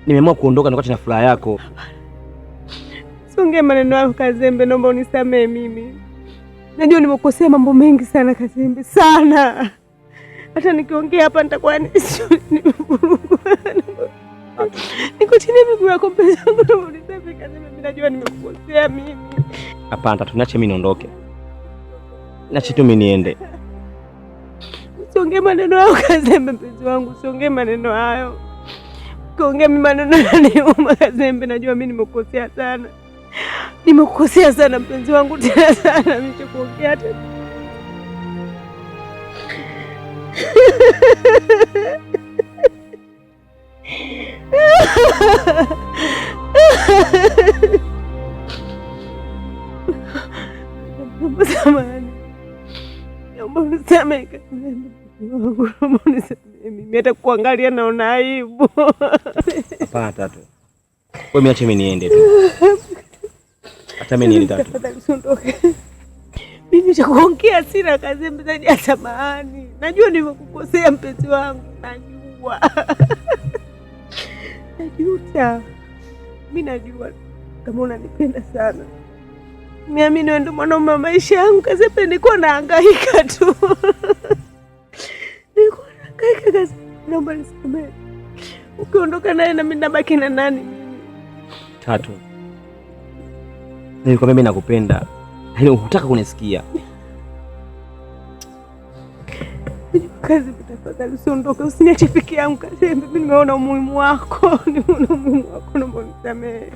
Nimeamua kuondoka nikaacha na furaha yako. Siongee maneno yako Kazembe, naomba unisamehe mimi. Najua nimekosea mambo mengi sana Kazembe, sana. Hata nikiongea hapa nitakuwa niko chini ya miguu yako mpenzi wangu, naomba unisamehe Kazembe, mimi najua nimekukosea mimi. Hapana Tatu, niache mimi niondoke. Niache tu mimi niende. Siongee maneno hayo Kazembe mpenzi wangu, siongee maneno hayo. Ukiongea mimi maneno yananiuma Kazembe, najua mimi nimekukosea sana. Nimekukosea sana mpenzi wangu, tena sana. Mimi sikuongea tena. Naomba samahani. Naomba unisamehe Kazembe. Naomba unisamehe. Mimi hata kuangalia naona aibu. Hapana Tatu. Wewe niache mimi niende tu. Hata mimi niende Tatu. Tafadhali usiondoke. Mimi nitakuongea sina Kazembe zaidi ya samahani. Najua nimekukosea mpenzi wangu, najua. Najuta. Mimi najua kama unanipenda sana. Niamini wewe ndio mwanaume wa maisha yangu Kazembe, nilikuwa nahangaika tu. Nilikuwa nahangaika Kazembe, naomba nisamehe. Ukiondoka naye na mimi nabaki na nani mimi? Tatu, nilikwambia mimi nakupenda, lakini hutaka kunisikia. Kazembe tafadhali usiondoke, usiniache peke yangu Kazembe. Mimi nimeona umuhimu wako, naomba unisamehe.